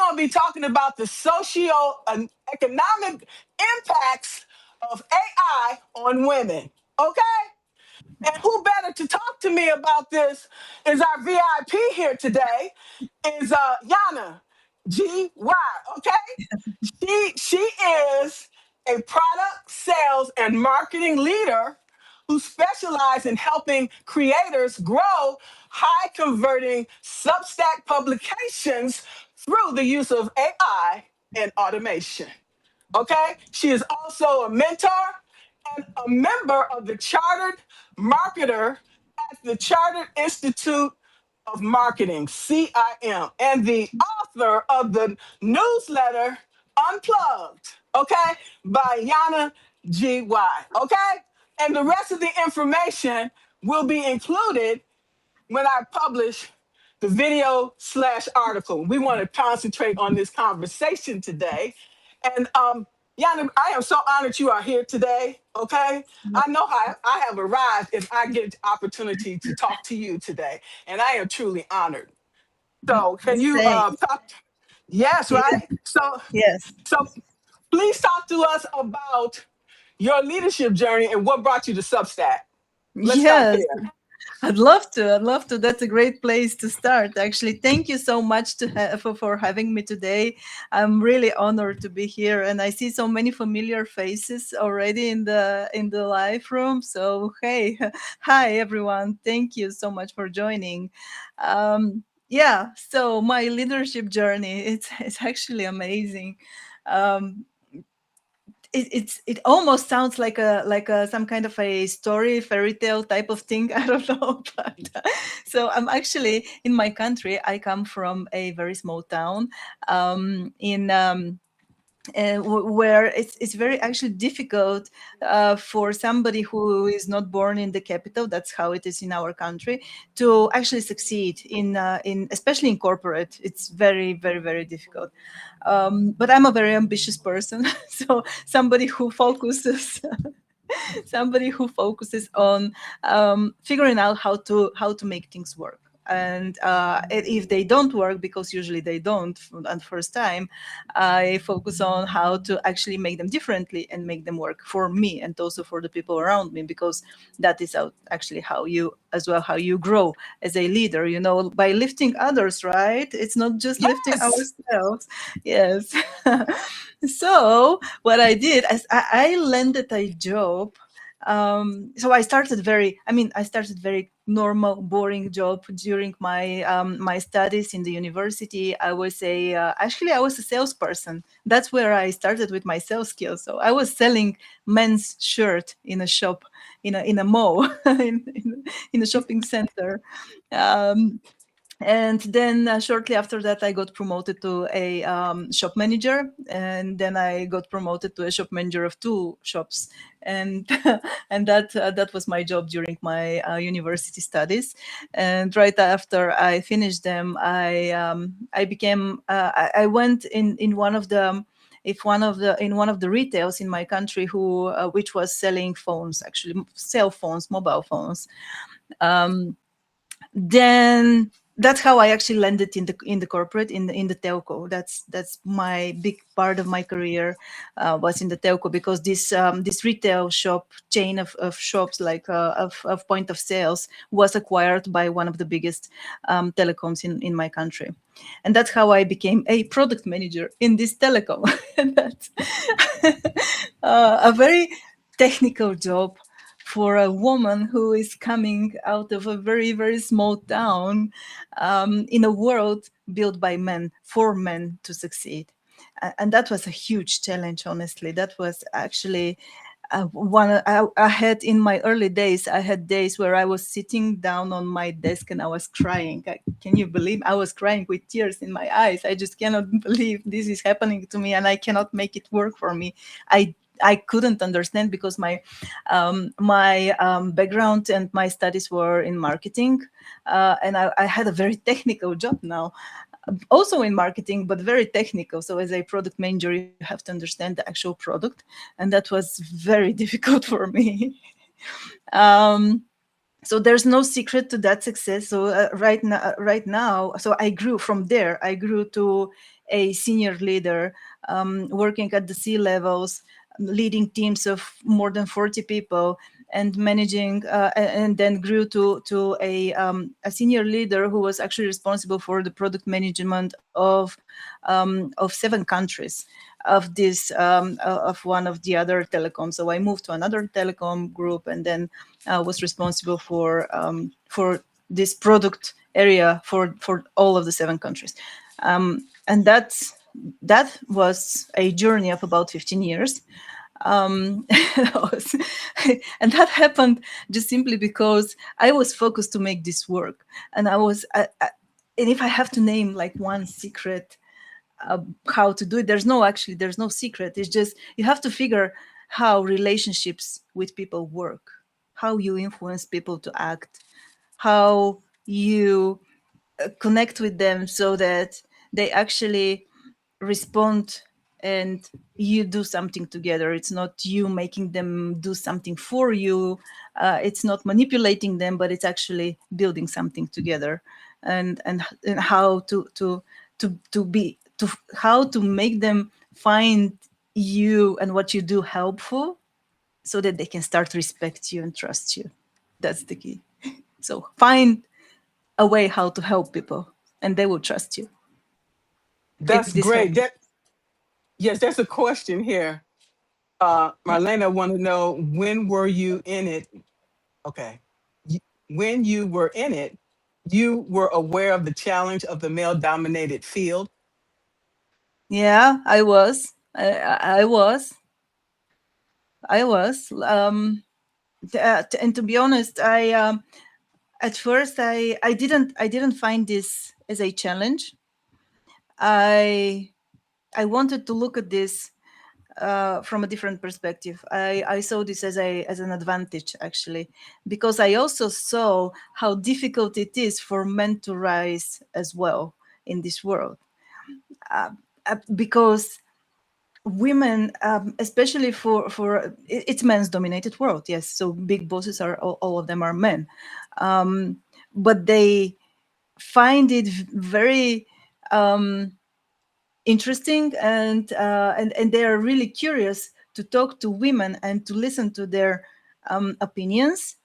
going to be talking about the socio-economic impacts of AI on women. Okay? And who better to talk to me about this is our VIP here today, is Yana G.Y. Okay? She is a product sales and marketing leader who specializes in helping creators grow high converting Substack publications through the use of AI and automation. Okay? She is also a mentor and a member of the Chartered Marketer at the Chartered Institute of Marketing, CIM, and the author of the newsletter Unplugged, okay, by Yana G.Y. Okay? And the rest of the information will be included when I publish the video slash article. We want to concentrate on this conversation today. And Yana, I am so honored you are here today. Okay. I know how I have arrived if I get the opportunity to talk to you today. And I am truly honored. So can you Same. talk? Yes, Yes. right? Yes. So please talk to us about your leadership journey and what brought you to Substack. Let's start Yes. there. I'd love to. I'd love to. That's a great place to start. Actually, thank you so much for having me today. I'm really honored to be here, and I see so many familiar faces already in the live room. So hey, hi everyone. Thank you so much for joining. Yeah. So my leadership journey, it's actually amazing. Um, it almost sounds like a some kind of a story fairy tale type of thing. I don't know, but so I'm actually in my country. I come from a very small town in where it's very actually difficult for somebody who is not born in the capital. That's how it is in our country, to actually succeed in especially in corporate. It's very very very difficult. But I'm a very ambitious person, so somebody who focuses somebody who focuses on figuring out how to make things work. And if they don't work, because usually they don't at the first time, I focus on how to actually make them differently and make them work for me and also for the people around me, because that is actually how you as well how you grow as a leader, by lifting others, right? It's not just lifting Yes. ourselves. Yes. So what I did is I landed a job. So I started very normal, boring job during my studies in the university. I was a salesperson. That's where I started with my sales skills. So I was selling men's shirt in a shop, in a mall, in a shopping center. Um, and then shortly after that, I got promoted to a shop manager, and then I got promoted to a shop manager of 2 shops, and and that was my job during my university studies. And right after I finished them, I became I went in one of the if one of the in one of the retails in my country who which was selling phones, actually cell phones, mobile phones. Um, then that's how I actually landed in the corporate, in the telco. That's my big part of my career, was in the telco, because this retail shop chain of shops, like of point of sales, was acquired by one of the biggest telecoms in my country. And that's how I became a product manager in this telecom. And that's a very technical job for a woman who is coming out of a very, very small town, in a world built by men, for men to succeed. And that was a huge challenge, honestly. That was actually one I had in my early days. I had days where I was sitting down on my desk and I was crying. Can you believe I was crying with tears in my eyes? I just cannot believe this is happening to me and I cannot make it work for me. I couldn't understand, because my background and my studies were in marketing, and I had a very technical job now, also in marketing, but very technical. So as a product manager, you have to understand the actual product, and that was very difficult for me. um, So there's no secret to that success. So right now, so I grew from there. I grew to a senior leader, working at the C levels, leading teams of more than 40 people, and managing, and then grew to a senior leader who was actually responsible for the product management of 7 countries of one of the other telecoms. So I moved to another telecom group, and then was responsible for this product area for all of the 7 countries, and that was a journey of about 15 years. That was- and that happened just simply because I was focused to make this work, and and if I have to name like one secret, how to do it, there's no secret. It's just you have to figure how relationships with people work, how you influence people to act, how you connect with them so that they actually respond, and you do something together. It's not you making them do something for you, it's not manipulating them, but it's actually building something together. And how to be to how to make them find you and what you do helpful, so that they can start to respect you and trust you. That's the key. So find a way how to help people, and they will trust you if That's this great. helps. Yes, there's a question here. Yeah. Marlena want to know, when were you in it? Okay. When you were in it, you were aware of the challenge of the male dominated field. Yeah, I was. I was. And to be honest, I at first I didn't find this as a challenge. I I wanted to look at this from a different perspective. I saw this as an advantage, actually, because I also saw how difficult it is for men to rise as well in this world. Because women, especially it's men's dominated world, yes, so big bosses are all of them are men, but they find it very interesting, and they are really curious to talk to women and to listen to their opinions,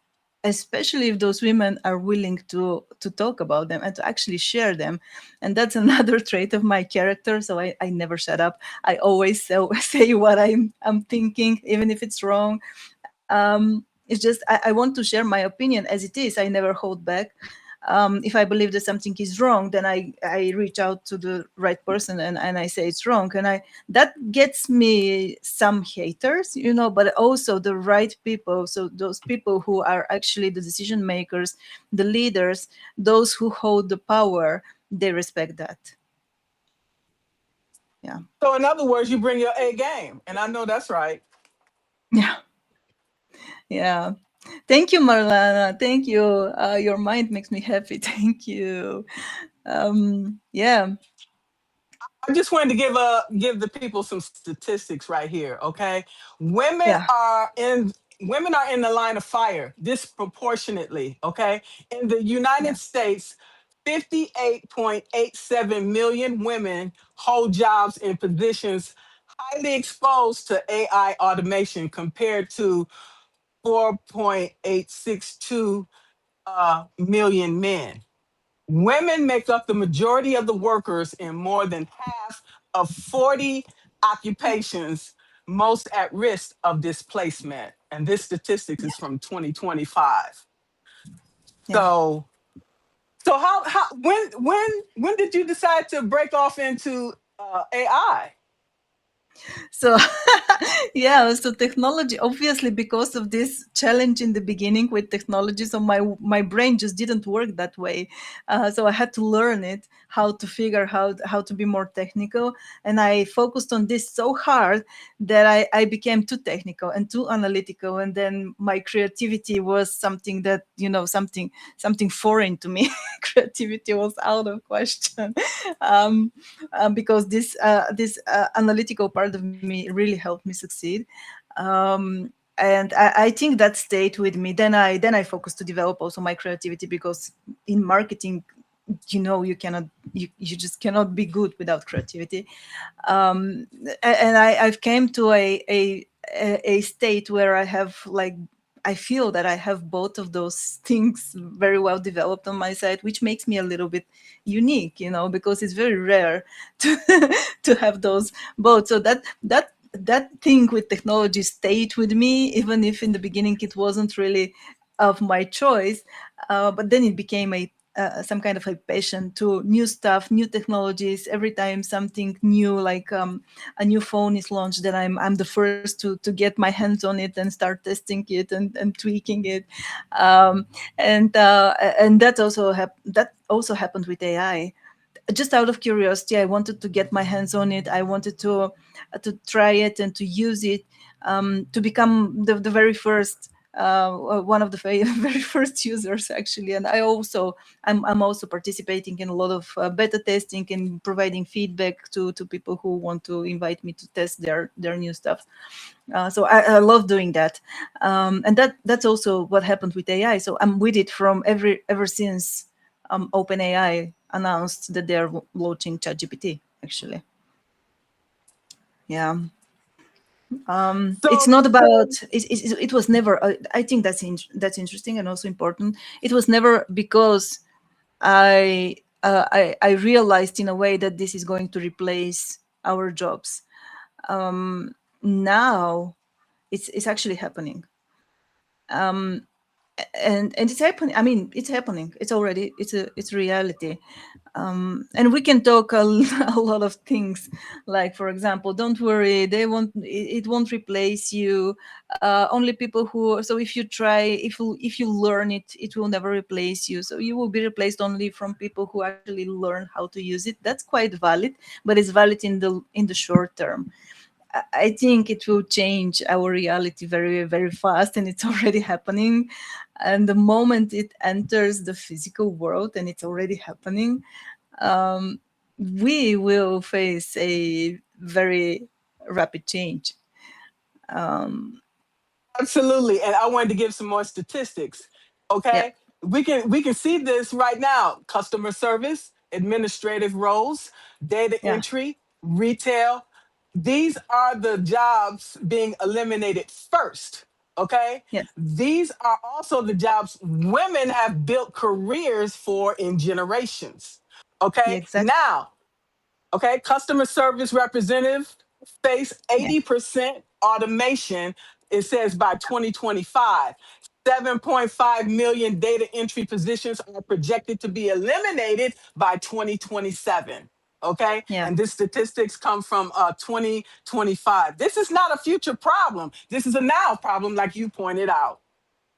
especially if those women are willing to talk about them and to actually share them. And that's another trait of my character. So I never shut up. I always say what I'm thinking, even if it's wrong. It's just I want to share my opinion as it is. I never hold back. If I believe that something is wrong, then I reach out to the right person, and I say it's wrong. And that gets me some haters, but also the right people. So those people who are actually the decision makers, the leaders, those who hold the power, they respect that. Yeah. So, in other words, you bring your A game, and I know that's right. Yeah. Yeah. Thank you, Marlana. Thank you. Your mind makes me happy. Thank you. Yeah. I just wanted to give the people some statistics right here. Okay, women Yeah. are in women are in the line of fire disproportionately. Okay, in the Yeah. United States, 58.87 million women hold jobs in positions highly exposed to AI automation, compared to 4.862 million men. Women make up the majority of the workers in more than half of 40 occupations most at risk of displacement. And this statistics is from 2025. Yeah. So how when did you decide to break off into AI? So yeah, so technology, obviously, because of this challenge in the beginning with technology, so my brain just didn't work that way. So I had to learn it, how to figure how to be more technical, and I focused on this so hard that I became too technical and too analytical, and then my creativity was something that, something foreign to me. Creativity was out of question. um, because this analytical part of me really helped me succeed. And I think that stayed with me. Then I focused to develop also my creativity, because in marketing, you cannot, you just cannot be good without creativity. And I've came to a state where I have, like, I feel that I have both of those things very well developed on my side, which makes me a little bit unique, because it's very rare to to have those both. So that thing with technology stayed with me, even if in the beginning it wasn't really of my choice. But then it became a some kind of a passion to new stuff, new technologies. Every time something new, like a new phone is launched, then I'm the first to get my hands on it and start testing it and tweaking it. Um, and that also happened with AI. Just out of curiosity, I wanted to get my hands on it. I wanted to try it and to use it, to become the very first, one of the very first users, actually. And I'm also participating in a lot of beta testing and providing feedback to people who want to invite me to test their new stuff. So I love doing that, and that's also what happened with AI. So I'm with it from ever since OpenAI announced that they're launching ChatGPT. Actually, yeah. It's So not about it was never. I think that's interesting and also important. It was never because I realized in a way that this is going to replace our jobs. Now it's actually happening. And it's happening. I mean, it's happening. It's reality. And we can talk a lot of things, like, for example, don't worry, it won't replace you. Only people who, so if you try, if you learn it, it will never replace you. So you will be replaced only from people who actually learn how to use it. That's quite valid, but it's valid in the short term. I think it will change our reality very, very fast, and it's already happening. And the moment it enters the physical world, and it's already happening, we will face a very rapid change. absolutely. And I wanted to give some more statistics. Yeah, Okay. We can see this right now. Customer service, administrative roles, data yeah, entry, retail. These are the jobs being eliminated first. Okay. yes, These are also the jobs women have built careers for in generations. yeah, Okay. exactly. Now, okay, customer service representative face Yeah, 80% automation, it says by 2025. 7.5 million data entry positions are projected to be eliminated by 2027. Okay, yeah, and this statistics come from 2025. This is not a future problem. This is a now problem, like you pointed out.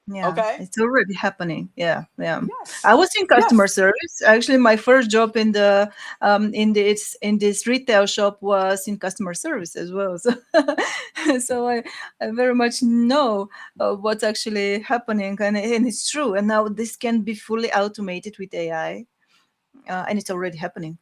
yeah. Okay, It's already happening. Yeah, yeah. yes, I was in customer yes. service. Actually, my first job in this retail shop was in customer service as well. So, so I very much know what's actually happening, and it's true. And now this can be fully automated with AI, and it's already happening.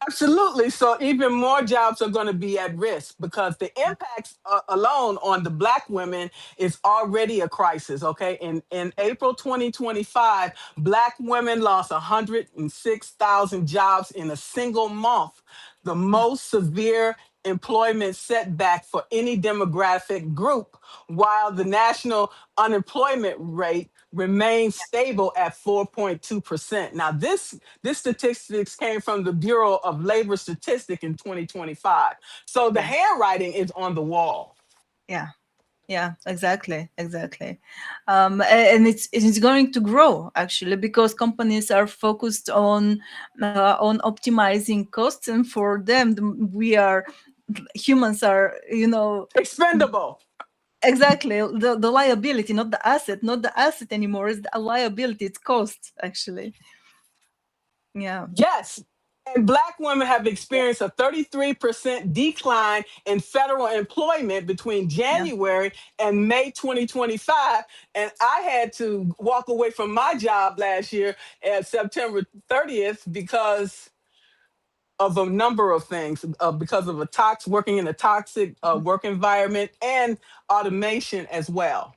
Absolutely. So even more jobs are going to be at risk because the impacts alone on the black women is already a crisis. Okay. In April 2025, black women lost 106,000 jobs in a single month, the Yeah, most severe employment setback for any demographic group, while the national unemployment rate remains stable at 4.2%. Now, this statistics came from the Bureau of Labor Statistic in 2025. So the yeah, handwriting is on the wall. yeah. Yeah, exactly, exactly. And it's going to grow, actually, because companies are focused on optimizing costs, and for them, we are humans are, Expendable. exactly, the liability, not the asset, not the asset anymore. It's a liability. It's cost, actually. Yeah, Yes. And black women have experienced a 33% decline in federal employment between yeah, January and May 2025. And I had to walk away from my job last year at September 30th because of a number of things, because of a working in a toxic work environment, and automation as well.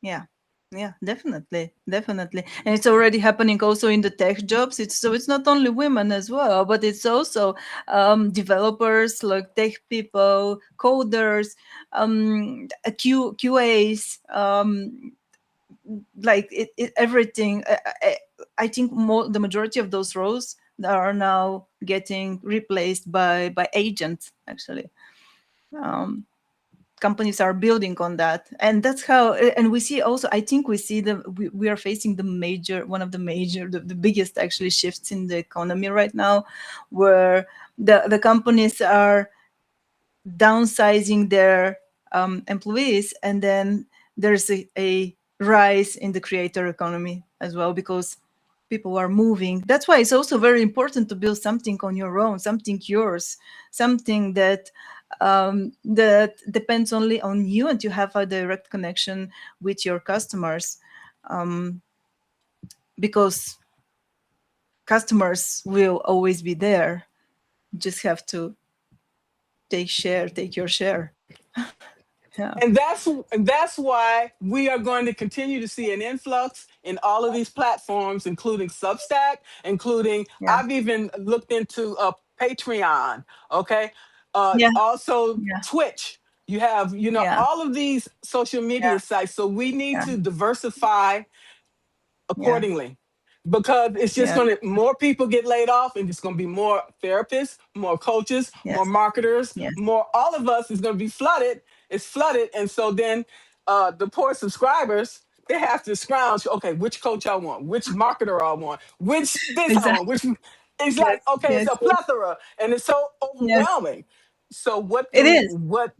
Yeah. Yeah, definitely, definitely, and it's already happening also in the tech jobs. It's not only women as well, but it's also developers, like tech people, coders, QAs, like everything. I think the majority of those roles are now getting replaced by agents. Actually, um, companies are building on that, and that's how. And we see also, I think we see we are facing one of the major, the biggest actually shifts in the economy right now, where the companies are downsizing their employees, and then there's a rise in the creator economy as well, because people are moving. That's why it's also very important to build something on your own, something yours, something that depends only on you, and you have a direct connection with your customers, um, because customers will always be there. You just have to take your share. Yeah. And that's why we are going to continue to see an influx in all of these platforms, including Substack, including, Yeah. I've even looked into Patreon. Okay, Yeah. also Yeah. Twitch. You have, Yeah. all of these social Yeah. media sites. So we need Yeah. to diversify Yeah. accordingly, because it's just Yeah. going to, more people get laid off, and it's going to be more therapists, more coaches, more Yes. marketers, Yes. more, all of us is going to be flooded. It's flooded. And so then the poor subscribers, they have to scrounge, okay, which coach I want, which marketer I want, which this I want, Exactly. which, it's Yes. like, okay, it's Yes. a plethora, and it's so Yes. overwhelming. So It is. what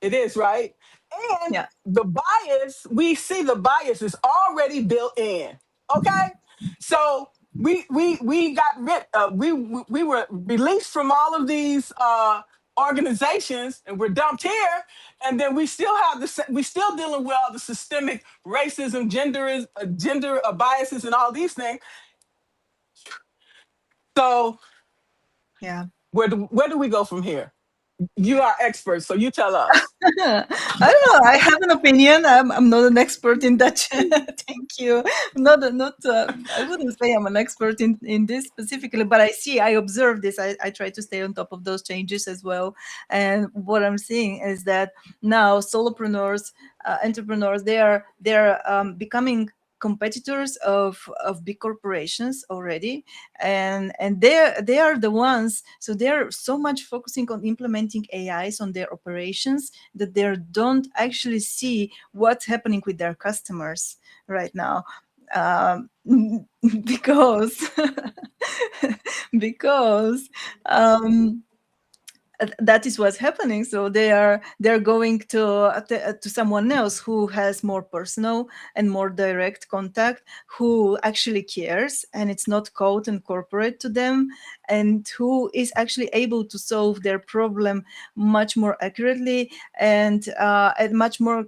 it is, right? And Yeah. the bias, we see the bias is already built in. Okay? So we got we were released from all of these organizations, and we're dumped here, and then we still have we still dealing with all the systemic racism, gender biases, and all these things. So Yeah. where do we go from here? You are experts, so you tell us. I don't know. I have an opinion. I'm not an expert in that. Thank you. Not. I wouldn't say I'm an expert in this specifically, but I observe this. I try to stay on top of those changes as well. And what I'm seeing is that now solopreneurs, entrepreneurs, they're becoming competitors of big corporations already, and they are the ones, so they're so much focusing on implementing AIs on their operations that they don't actually see what's happening with their customers right now, um, because because um, that is what's happening. So they're going to someone else who has more personal and more direct contact, who actually cares, and it's not code and corporate to them, and who is actually able to solve their problem much more accurately, and much more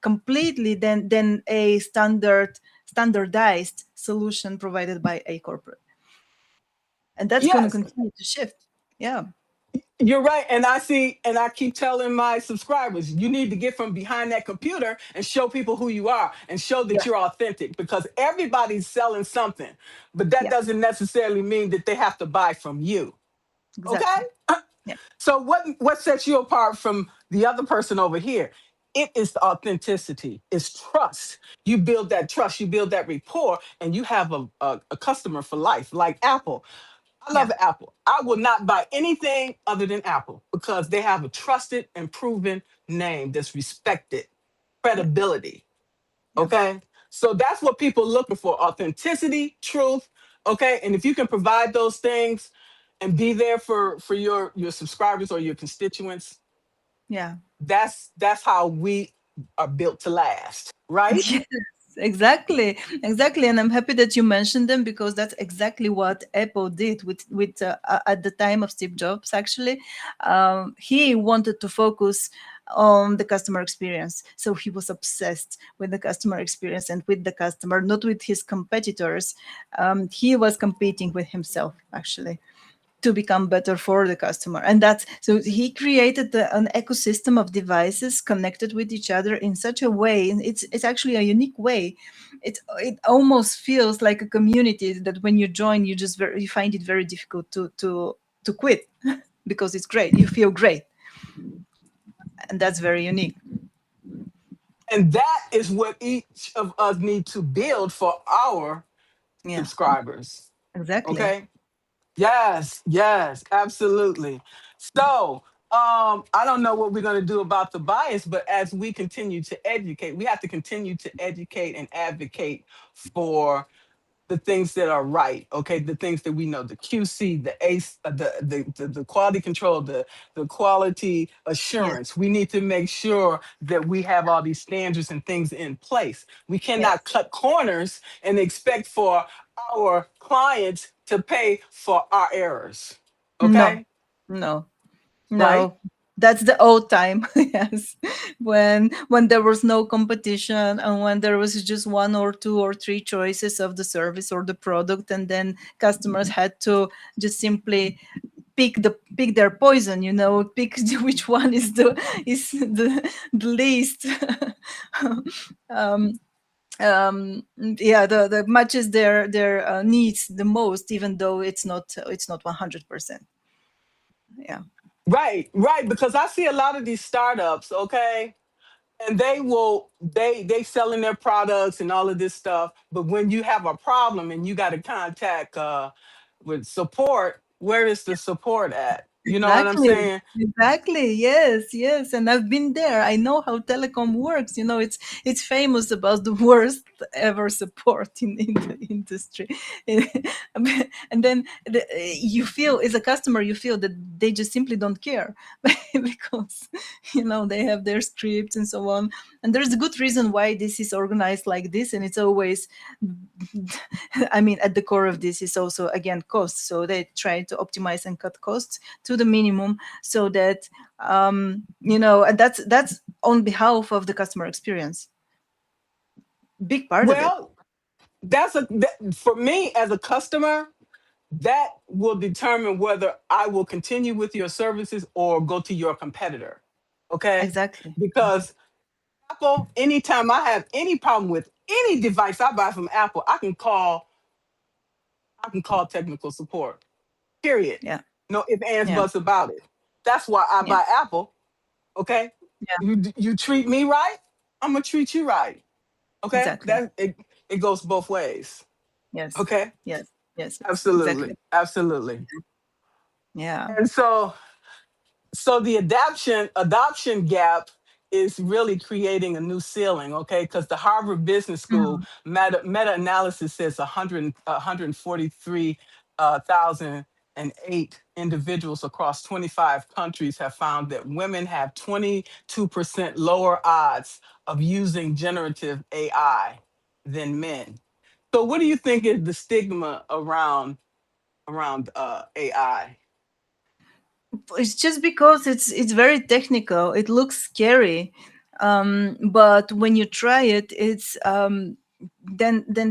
completely than a standardized solution provided by a corporate. And that's going to Yes, continue to shift. Yeah. you're right. And I see, and I keep telling my subscribers, you need to get from behind that computer and show people who you are, and show that Yeah. you're authentic, because everybody's selling something, but that Yeah. doesn't necessarily mean that they have to buy from you. Okay? Exactly. Yeah. So what sets you apart from the other person over here? It is the authenticity. It's trust. You build that trust, you build that rapport, and you have a customer for life, like Apple. I Yeah. love Apple. I will not buy anything other than Apple, because they have a trusted and proven name that's respected, Yeah. credibility. Yeah. Okay. So that's what people are looking for: authenticity, truth. Okay. And if you can provide those things and be there for your subscribers or your constituents, Yeah. that's how we are built to last. Right? Yes, exactly, exactly, and I'm happy that you mentioned them, because that's exactly what Apple did with at the time of Steve Jobs. Actually, he wanted to focus on the customer experience, so he was obsessed with the customer experience and with the customer, not with his competitors. He was competing with himself, actually. to become better for the customer. And that's so he created an ecosystem of devices connected with each other in such a way, and it's actually a unique way. It almost feels like a community that when you join, you find it very difficult to quit because it's great. You feel great, and that's very unique. And that is what each of us need to build for our Yeah, subscribers. exactly. Okay? Yes, yes, absolutely. So, I don't know what we're going to do about the bias, but as we continue to educate, we have to continue to educate and advocate for the things that are right. Okay, the things that we know, the QC, the ACE, the quality control, the quality Yes, assurance. We need to make sure that we have all these standards and things in place. We cannot yes. cut corners and expect for our clients to pay for our errors. No, Okay, no, right? no. That's the old time. Yes, when there was no competition and when there was just one or two or three choices of the service or the product, and then customers had to just simply pick their poison. Pick which one is the least. um, yeah, the matches their needs the most, even though it's not 100%. Yeah, Right, right. Because I see a lot of these startups. Okay, and they selling their products and all of this stuff, but when you have a problem and you got to contact with support, where is the support at? You know what I'm exactly. saying? Exactly. Yes, yes. And I've been there. I know how telecom works. It's famous about the worst ever support in the industry. And then you feel, as a customer, you feel that they just simply don't care because they have their scripts and so on. And there's a good reason why this is organized like this, and it's always I mean, at the core of this is also again cost. So they try to optimize and cut costs to the minimum so that and that's on behalf of the customer experience. Big part of it. Well, for me as a customer, that will determine whether I will continue with your services or go to your competitor. Okay, Exactly. because Apple, anytime I have any problem with any device I buy from Apple, I can call technical support. Period. Yeah. No if ands Yeah. buts about it. That's why I Yeah. buy Apple. Okay, Yeah. you treat me right, I'm gonna treat you right. Okay, Exactly. it goes both ways. Yes. Okay, Yes. Yes. Yes. Exactly. absolutely, absolutely. Yeah. And so the adoption gap is really creating a new ceiling, okay? Because the Harvard Business School Mm. meta-analysis says 143,008 individuals across 25 countries have found that women have 22% lower odds of using generative AI than men. So what do you think is the stigma around AI? It's just because it's very technical. It looks scary, but when you try it, then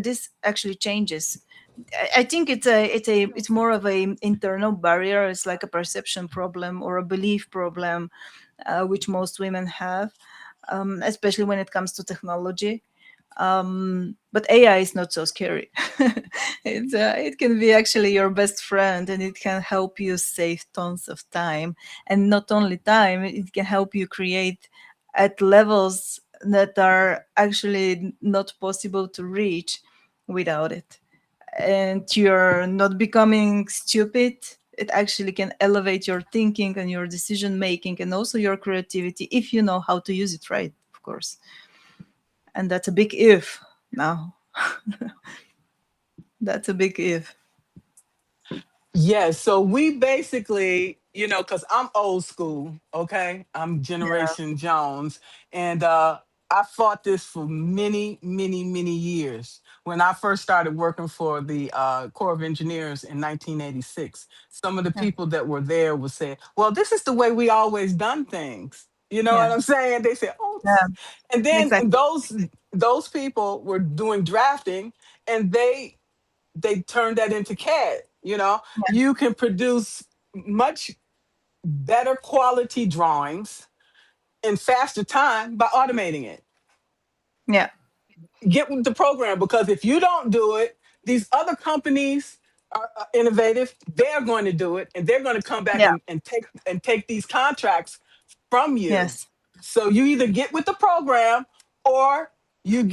this actually changes. I think it's more of a internal barrier. It's like a perception problem or a belief problem, which most women have, especially when it comes to technology. But AI is not so scary. It can be actually your best friend, and it can help you save tons of time. And not only time, it can help you create at levels that are actually not possible to reach without it. And you're not becoming stupid. It actually can elevate your thinking and your decision making and also your creativity if you know how to use it right, of course. And that's a big if now. That's a big if. Yes, so we basically, because I'm old school, okay? I'm Yeah. Generation Jones, and I fought this for many, many, many years. When I first started working for the Corps of Engineers in 1986, some of the Yeah. people that were there would say, "Well, this is the way we always done things." You know what Yeah. I'm saying? They said, "Oh," Yeah. and then Exactly. those people were doing drafting, and they turned that into CAD. You know, you can produce much better quality drawings in faster time by automating it. Yeah. Get with the program, because if you don't do it, these other companies are innovative. They're going to do it, and they're going to come back Yeah. and take these contracts from you. Yes. So you either get with the program, or you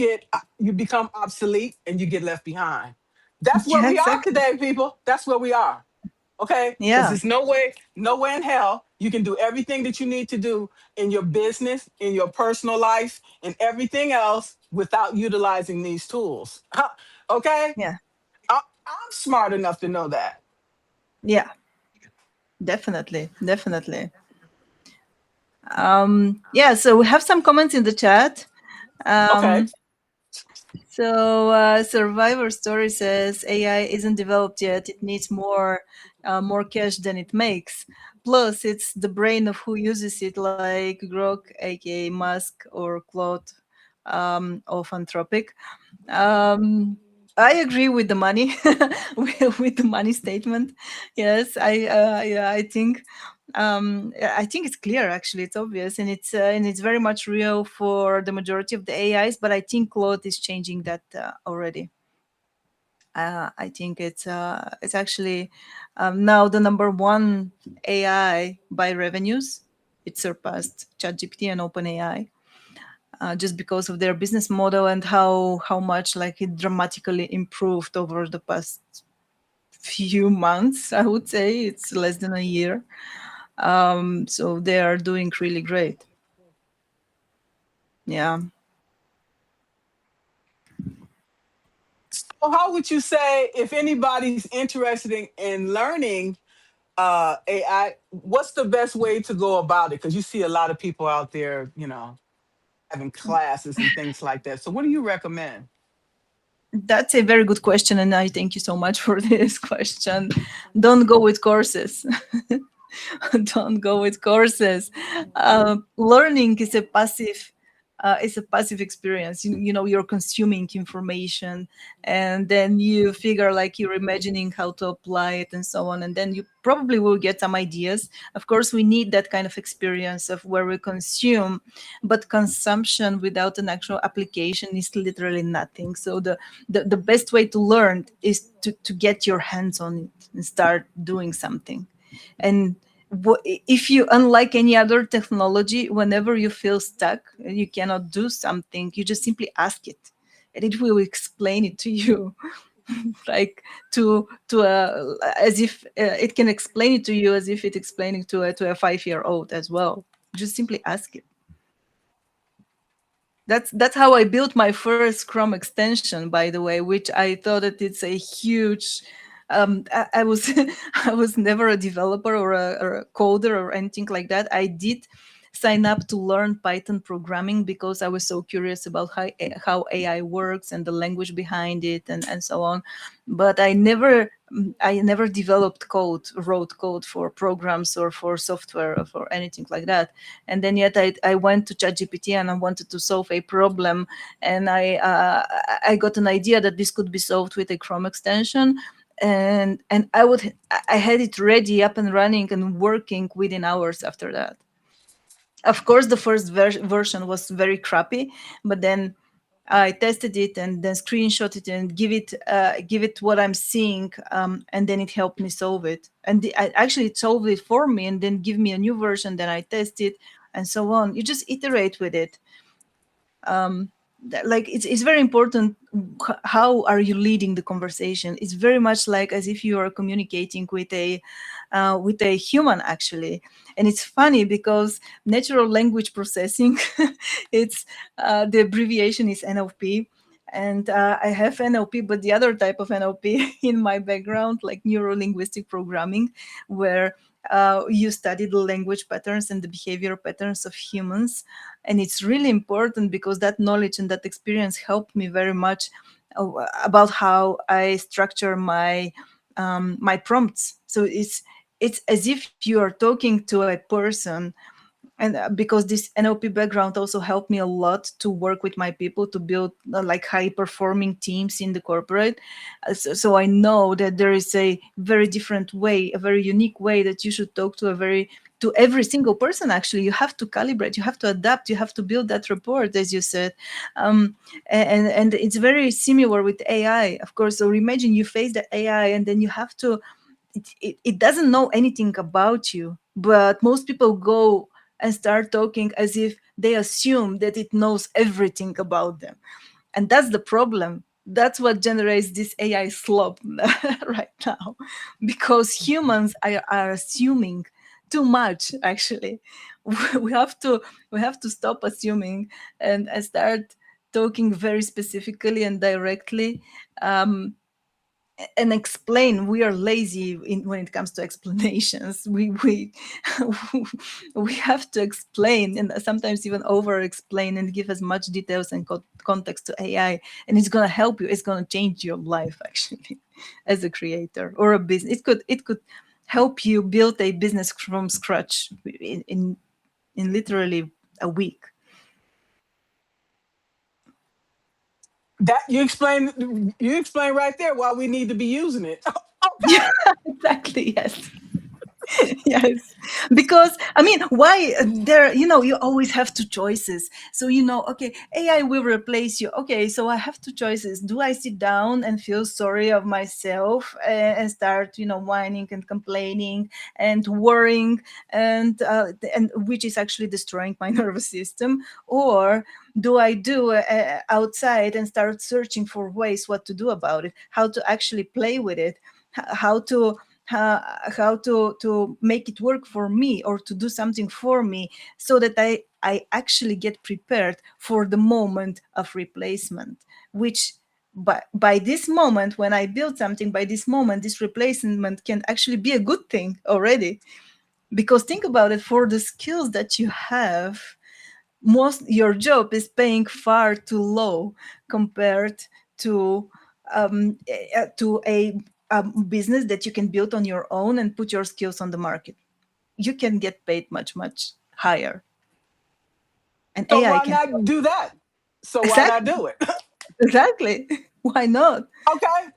become obsolete and you get left behind. That's where Yeah. we are Exactly. today, people. That's where we are. Okay, because Yeah. there's no way in hell you can do everything that you need to do in your business, in your personal life, and everything else without utilizing these tools. Okay, Yeah. I'm smart enough to know that. Yeah. Definitely. Definitely. Yeah. So we have some comments in the chat. Okay, Um, So, Survivor Story says AI isn't developed yet. It needs more cash than it makes. Plus, it's the brain of who uses it, like Grok, aka Musk, or Claude of Anthropic. Um, I agree with the money, with the money statement. Yes, yeah, I think it's clear. Actually, it's obvious, and it's very much real for the majority of the AIs. But I think Claude is changing that already. I think it's actually now the number one AI by revenues. It surpassed ChatGPT and OpenAI just because of their business model and how much like it dramatically improved over the past few months. I would say it's less than a year. So they are doing really great. Yeah. so how would you say, if anybody's interested in learning AI, what's the best way to go about it? Because you see a lot of people out there, having classes and things like that. So what do you recommend? That's a very good question, and I thank you so much for this question. Don't go with courses. Don't go with courses. Learning is a passive experience. You're consuming information, and then you figure like you're imagining how to apply it and so on, and then you probably will get some ideas. Of course, we need that kind of experience of where we consume, but consumption without an actual application is literally nothing. So the best way to learn is to get your hands on it and start doing something. And if you, unlike any other technology, whenever you feel stuck and you cannot do something, you just simply ask it and it will explain it to you. Like to as if it can explain it to you as if it's explaining to a 5-year-old as well. Just simply ask it. That's how I built my first Chrome extension, by the way, which I thought that it's a huge. I was I was never a developer or a coder or anything like that. I did sign up to learn Python programming because I was so curious about how AI works and the language behind it and so on. But I never developed code, wrote code for programs or for software or for anything like that. And then yet I went to ChatGPT and I wanted to solve a problem, and I got an idea that this could be solved with a Chrome extension, and I had it ready, up and running and working within hours after that. Of course, the first version was very crappy, but then I tested it and then screenshot it and give it what I'm seeing, and then it helped me solve it. And actually it solved it for me, and then give me a new version. Then I test it, and so on. You just iterate with it. Like it's very important. How are you leading the conversation? It's very much like as if you are communicating with a human, actually. And it's funny because natural language processing, it's the abbreviation is NLP. And I have NLP, but the other type of NLP in my background, like neuro linguistic programming, where you study the language patterns and the behavior patterns of humans. And it's really important because that knowledge and that experience helped me very much about how I structure my prompts. So it's as if you are talking to a person, And because this NLP background also helped me a lot to work with my people to build like high performing teams in the corporate. So I know that there is a very different way, a very unique way that you should talk to every single person. Actually, you have to calibrate, you have to adapt, you have to build that rapport, as you said. um, and it's very similar with AI, of course. So imagine you face the AI, and then you have to, it doesn't know anything about you, but most people go and start talking as if they assume that it knows everything about them. And that's the problem. That's what generates this AI slop right now, because humans are assuming too much. Actually, we have to stop assuming and start talking very specifically and directly. Um, and explain. We are lazy when it comes to explanations. We we have to explain, and sometimes even over explain, and give as much details and context to AI, and it's going to help you. It's going to change your life actually as a creator or a business. It could help you build a business from scratch in literally a week. That you explain right there why we need to be using it. Yeah, Okay. exactly. Yes. Yes, because I mean, why there, you always have two choices. So, okay, AI will replace you. Okay, so I have two choices. Do I sit down and feel sorry of myself, and start, whining and complaining and worrying, and which is actually destroying my nervous system? Or do I do outside and start searching for ways what to do about it, how to actually play with it, how to how to make it work for me, or to do something for me, so that I actually get prepared for the moment of replacement, which by this moment, when I build something, by this moment, this replacement can actually be a good thing already. Because think about it, for the skills that you have, most your job is paying far too low compared to a business that you can build on your own and put your skills on the market. You can get paid much higher, and So AI why can not help. do that? So why not Exactly. do it? Exactly. Why not? Okay.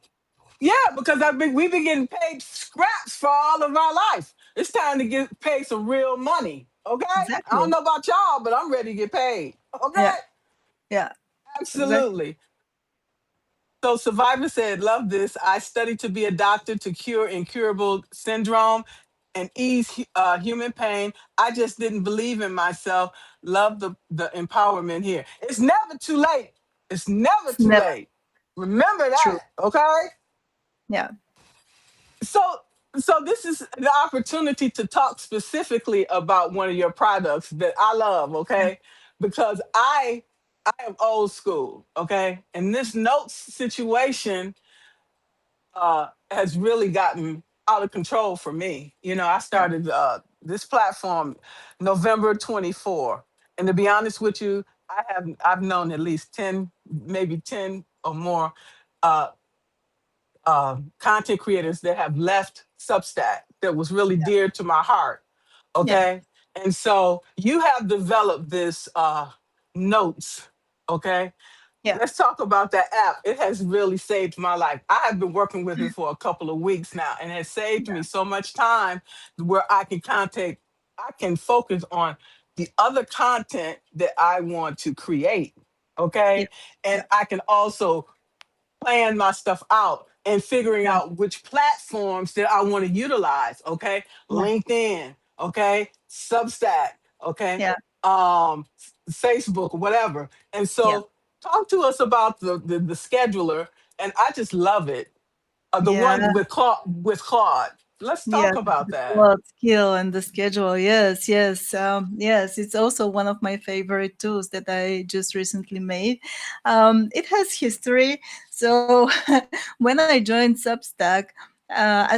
Yeah, because we've been getting paid scraps for all of our life. It's time to get paid some real money. Okay. I don't Exactly. know about y'all, but I'm ready to get paid. Okay. Yeah. Yeah. Exactly. Absolutely. So Survivor said, love this. I studied to be a doctor to cure incurable syndrome and ease human pain. I just didn't believe in myself. Love the empowerment here. It's never too late. It's never It's too never late. Remember true. that. Okay. Yeah. So this is the opportunity to talk specifically about one of your products that I love, okay? Because I am old school, okay? And this notes situation has really gotten out of control for me. I Yeah. started this platform November 24. And to be honest with you, I've known at least 10, maybe 10 or more uh, content creators that have left Substack that was really dear to my heart. Yeah. Okay. And so you have developed this notes. Okay. Yeah. Let's talk about that app. It has really saved my life. I have been working with it for a couple of weeks now, and it has saved me so much time where I can focus on the other content that I want to create. Yeah. Okay. Yeah. And I can also plan my stuff out and figuring Yeah. out which platforms that I want to utilize. Okay. Yeah. LinkedIn. Okay. Substack. Okay. Yeah. Facebook, whatever. And Yeah. so talk to us about the scheduler. And I just love it. The Yeah. one with Claude. Let's Yeah, talk about the that. plot skill and the schedule. Yes, yes, yes. It's also one of my favorite tools that I just recently made. It has history. So when I joined Substack,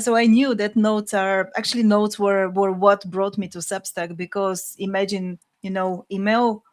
so I knew that notes were what brought me to Substack, because imagine, email,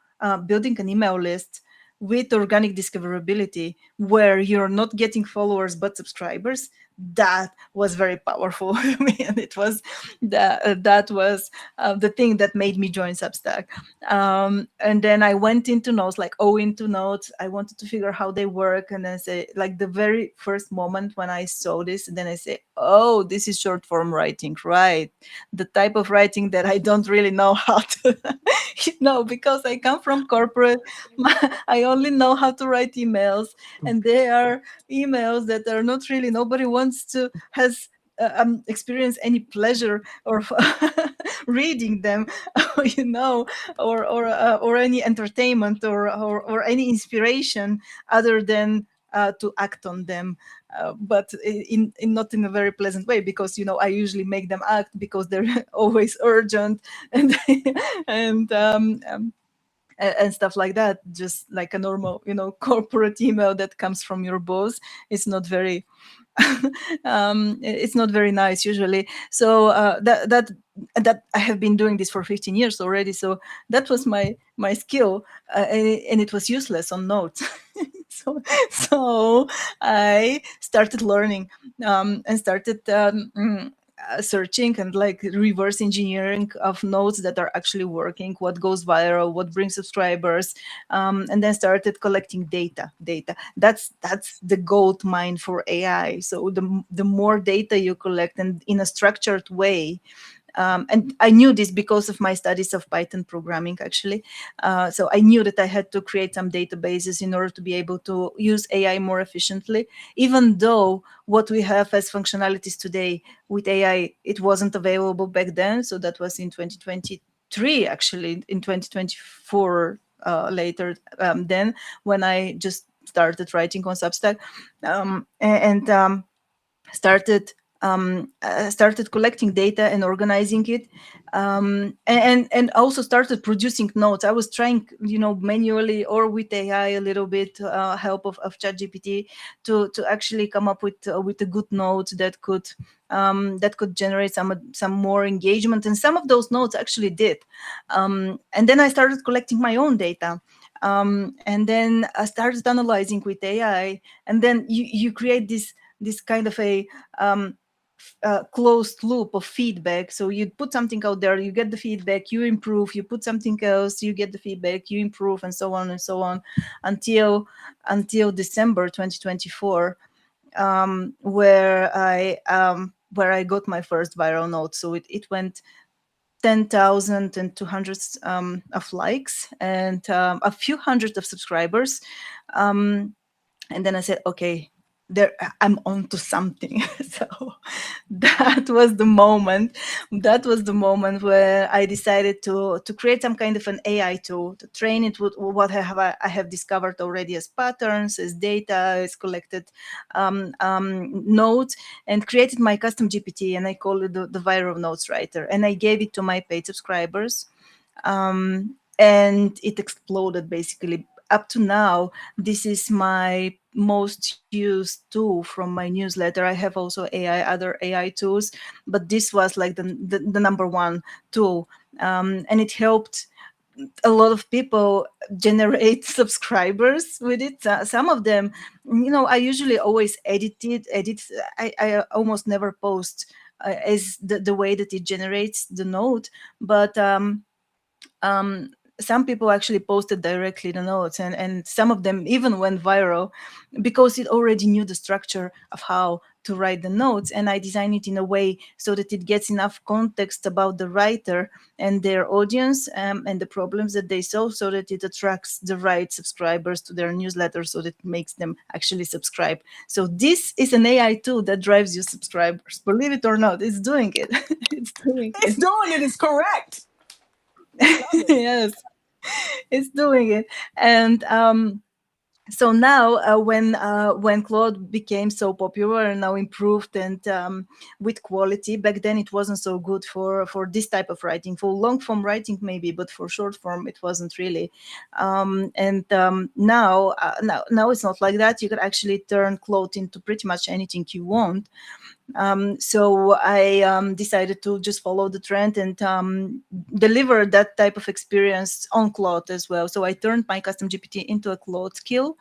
building an email list with organic discoverability, where you're not getting followers but subscribers. that was very powerful to me, and it was that was the thing that made me join Substack. And then I went into notes, like into notes. I wanted to figure how they work, and then say, like, the very first moment when I saw this, and then I say, oh, this is short form writing, right? The type of writing that I don't really know how to because I come from corporate. I only know how to write emails, and they are emails that are not really, nobody wants to has experience any pleasure or reading them, you know, or any entertainment or any inspiration other than to act on them, but in not in a very pleasant way, because I usually make them act because they're always urgent, and and and stuff like that, just like a normal corporate email that comes from your boss. It's not very it's not very nice usually. So that I have been doing this for 15 years already, so that was my skill, and it was useless on notes. So I started learning, and started searching and like reverse engineering of notes that are actually working, what goes viral, what brings subscribers, and then started collecting data. That's the gold mine for AI. So the more data you collect, and in a structured way, and I knew this because of my studies of Python programming, actually. So I knew that I had to create some databases in order to be able to use AI more efficiently, even though what we have as functionalities today with AI, it wasn't available back then. So that was in 2023, actually. In 2024, later, then, when I just started writing on Substack, and started collecting data and organizing it, and also started producing notes. I was trying, manually or with AI a little bit, help of ChatGPT, to actually come up with a good note that could generate some more engagement, and some of those notes actually did. And then I started collecting my own data. And then I started analyzing with AI, and then you create this kind of a closed loop of feedback. So you put something out there, you get the feedback, you improve, you put something else, you get the feedback, you improve, and so on and so on, until December 2024, where I got my first viral note. So it went 10,200 of likes, and a few hundred of subscribers. And then I said, okay, there, I'm onto something. So that was the moment where I decided to create some kind of an AI tool, to train it with what I have discovered already as patterns, as data, as collected notes, and created my custom GPT, and I call it the viral notes writer, and I gave it to my paid subscribers. And it exploded. Basically, up to now, this is my most used tool from my newsletter. I have also other AI tools, but this was like the number one tool, and it helped a lot of people generate subscribers with it. Some of them, I usually always edit. I almost never post as the way that it generates the note, but some people actually posted directly the notes, and some of them even went viral because it already knew the structure of how to write the notes, and I designed it in a way so that it gets enough context about the writer and their audience, and the problems that they solve, so that it attracts the right subscribers to their newsletter, so that it makes them actually subscribe. So this is an AI tool that drives you subscribers. Believe it or not, it's doing it. It's doing It's it. doing it is correct. I love it. Yes, it's doing it. And so now, when Claude became so popular and now improved, and with quality, back then it wasn't so good for this type of writing. For long form writing maybe, but for short form it wasn't really. And now it's not like that. You can actually turn Claude into pretty much anything you want. So I decided to just follow the trend and deliver that type of experience on Claude as well. So I turned my custom GPT into a Claude skill.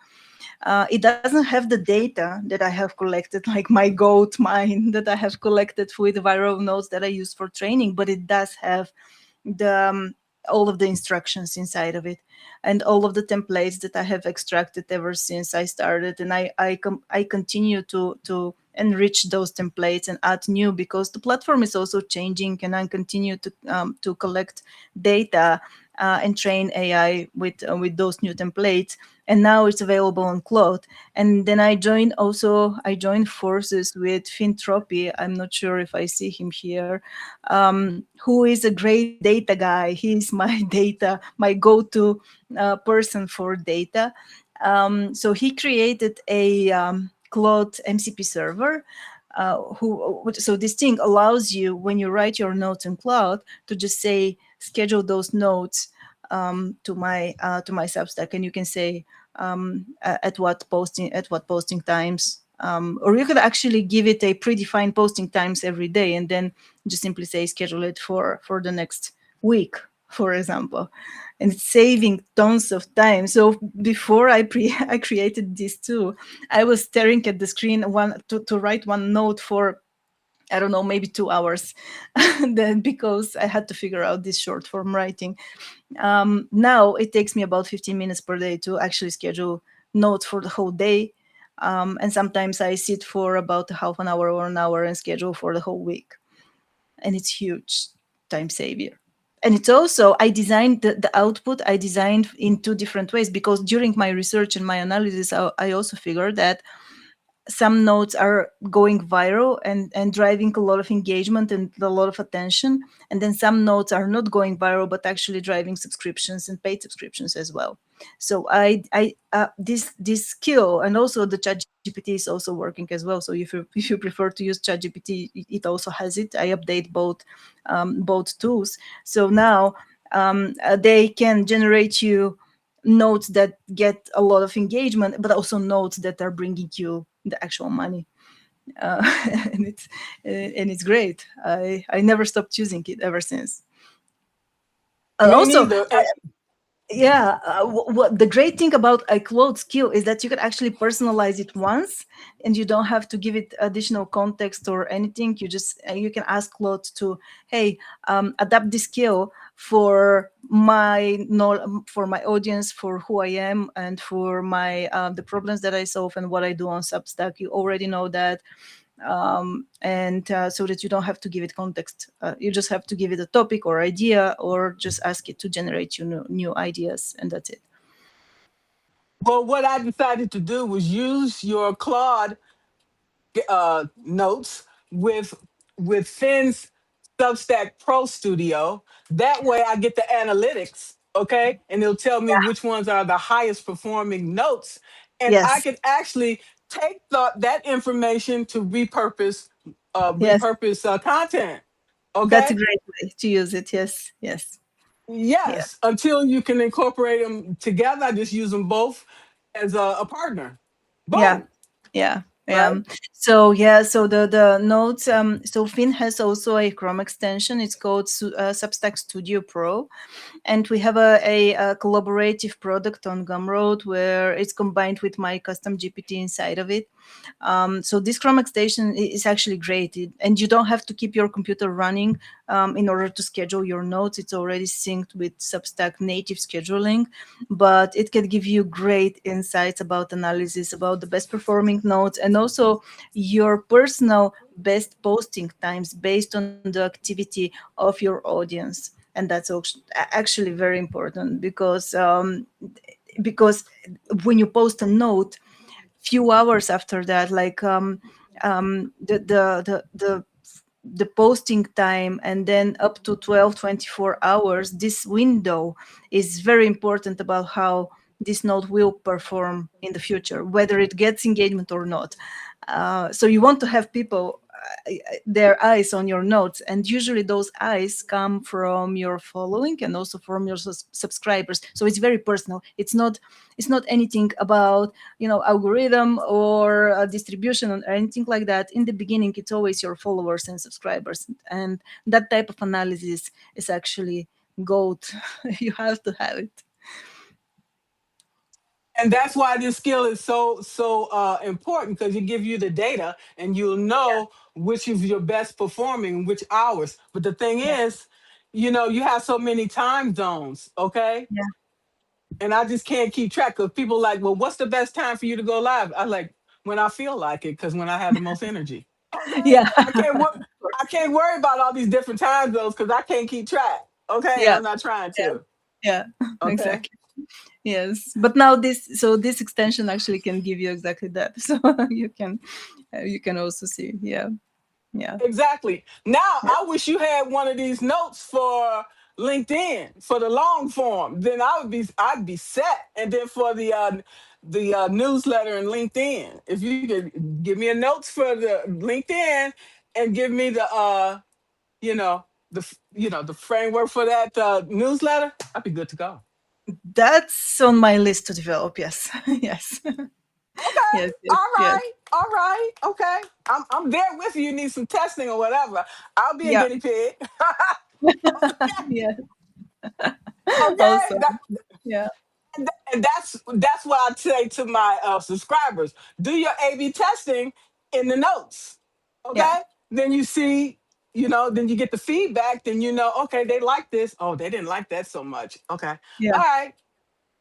It doesn't have the data that I have collected, like my goat mine that I have collected with viral nodes that I use for training, but it does have the all of the instructions inside of it, and all of the templates that I have extracted ever since I started. And I continue to enrich those templates and add new, because the platform is also changing, and I continue to collect data and train AI with those new templates. And now it's available on Cloud. And then I joined forces with Fintropy. I'm not sure if I see him here, who is a great data guy. He's my data, my go-to person for data. So he created a Cloud MCP server. So this thing allows you, when you write your notes in Cloud, to just say schedule those notes to my Substack, and you can say at what posting times, or you could actually give it a predefined posting times every day, and then just simply say schedule it for the next week, for example. And it's saving tons of time. So before I created this too, I was staring at the screen to write one note for, I don't know, maybe 2 hours. Then because I had to figure out this short form writing. Now it takes me about 15 minutes per day to actually schedule notes for the whole day. And sometimes I sit for about a half an hour or an hour and schedule for the whole week. And it's huge time savior. And it's also, I designed the output, I designed in two different ways, because during my research and my analysis, I also figured that some notes are going viral and driving a lot of engagement and a lot of attention. And then some notes are not going viral, but actually driving subscriptions and paid subscriptions as well. So this skill, and also the ChatGPT is also working as well. So if you prefer to use ChatGPT, it also has it. I update both tools. So now they can generate you notes that get a lot of engagement, but also notes that are bringing you the actual money. uh, and it's great. I never stopped using it ever since. And Me also, neither. yeah, what the great thing about a cloud skill is that you can actually personalize it once, and you don't have to give it additional context or anything. You can ask Claude to, hey, adapt this skill for for my audience, for who I am, and for my the problems that I solve and what I do on Substack. You already know that. And so that you don't have to give it context. You just have to give it a topic or idea, or just ask it to generate you new ideas, and that's it. Well, what I decided to do was use your Claude notes with Finn's Substack Pro Studio. That way, I get the analytics, okay, and it'll tell me which ones are the highest performing notes, and I Yes, can actually take that information to yes, content. that's a Okay. great way to use it. Yes, yes, yeah, Yes, until you can incorporate them together, I just use them both as a partner. yeah, Boom. yeah. Right. So yeah, so the notes. So Finn has also a Chrome extension. It's called Substack Studio Pro, and we have a collaborative product on Gumroad where it's combined with my custom GPT inside of it. So this Chrome extension is actually great, and you don't have to keep your computer running in order to schedule your notes. It's already synced with Substack native scheduling, but it can give you great insights about analysis, about the best performing notes, and also your personal best posting times based on the activity of your audience. And that's actually very important, because when you post a note, few hours after that, like the posting time, and then up to 12-24 hours, this window is very important about how this node will perform in the future, whether it gets engagement or not. So you want to have people their eyes on your notes, and usually those eyes come from your following and also from your subscribers. So it's very personal. It's not anything about algorithm or distribution or anything like that. In the beginning, it's always your followers and subscribers, and that type of analysis is actually gold. You have to have it. And that's why this skill is so important, because it gives you the data and you'll Yeah, know which of your best performing, which hours. But the thing yeah, is, you have so many time zones, okay? yeah, And I just can't keep track, because people like, well, what's the best time for you to go live? I like when I feel like it, because when I have the most energy. Okay, yeah. I can't Of I course. can't worry about all these different time zones because I can't keep track. Okay, and Yeah, I'm not trying yeah, to. yeah. Okay, Exactly. Yes, but now this extension actually can give you exactly that. So you can also see. Yeah, yeah, exactly. Now yeah, I wish you had one of these notes for LinkedIn for the long form. Then I'd be set. And then for the newsletter and LinkedIn, if you could give me a notes for the LinkedIn and give me the you know the framework for that newsletter, I'd be good to go. that's on my list to develop. Yes, yes, Okay. yes, yes, All yes. right. All right. Okay. I'm there with you. You need some testing or whatever. I'll be a Yeah, guinea pig. yeah. Okay. Also, yeah, And that's what I say to my subscribers. Do your A/B testing in the notes. yeah, Okay. Then you see, then you get the feedback. Then okay, they like this. Oh, they didn't like that so much. Okay. yeah, All right.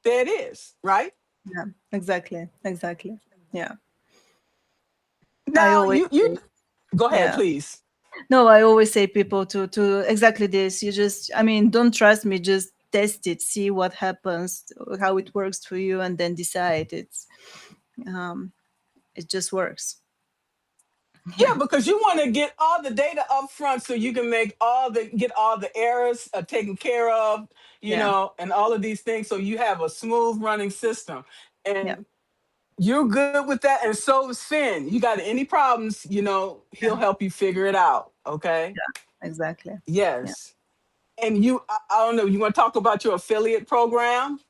There it is. Right. yeah. Exactly, exactly. Yeah. I Now always you say, go ahead, yeah. please. No, I always say people to exactly this. You just, I mean, don't trust me. Just test it, see what happens, how it works for you, and then decide. Um, it just works. Yeah, because you want to get all the data up front so you can get all the errors taken care of, Yeah, and all of these things, so you have a smooth running system. yeah, And you're good with that, and so is Finn. You got any problems, yeah, he'll help you figure it out. Okay. yeah. Exactly. Yeah. Yes. And I don't know, you want to talk about your affiliate program?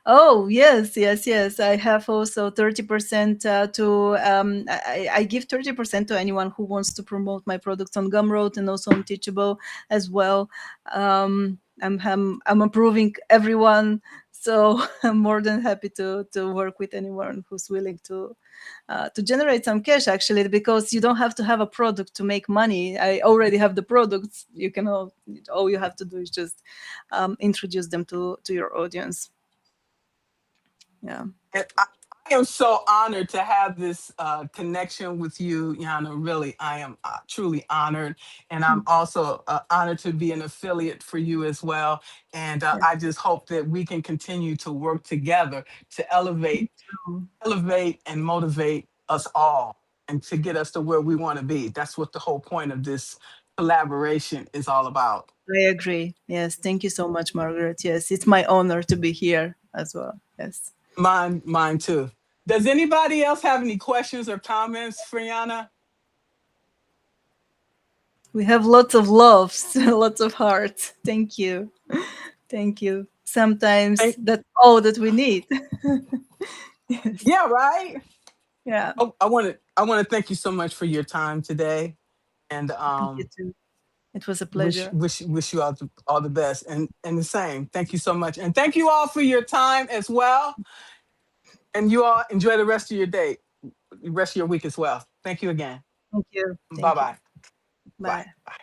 Oh yes, yes, yes. I have also 30% to. I give 30% to anyone who wants to promote my products on Gumroad and also on Teachable as well. I'm approving everyone, so I'm more than happy to work with anyone who's willing to generate some cash. Actually, because you don't have to have a product to make money. I already have the products. You can all you have to do is just introduce them to your audience. Yeah. And I am so honored to have this connection with you, Yana. Really, I am truly honored. And I'm Mm. also honored to be an affiliate for you as well. And Yeah. I just hope that we can continue to work together to Mm. elevate and motivate us all and to get us to where we want to be. That's what the whole point of this collaboration is all about. I agree. Yes. Thank you so much, Margaret. Yes. It's my honor to be here as well. Yes. Mine too. Does anybody else have any questions or comments for Yana? We have lots of loves, lots of hearts. Thank you. Thank you. Sometimes Thank, that's all that we need. Yes. yeah, right. Yeah. Oh, I want to thank you so much for your time today, and Thank you too. It was a wish pleasure. wish wish you all the best, and the same. Thank you so much, and thank you all for your time as well. And you all enjoy the rest of your day, the rest of your week as well. Thank you again. Thank you. Bye Thank you. bye. Bye Bye. bye.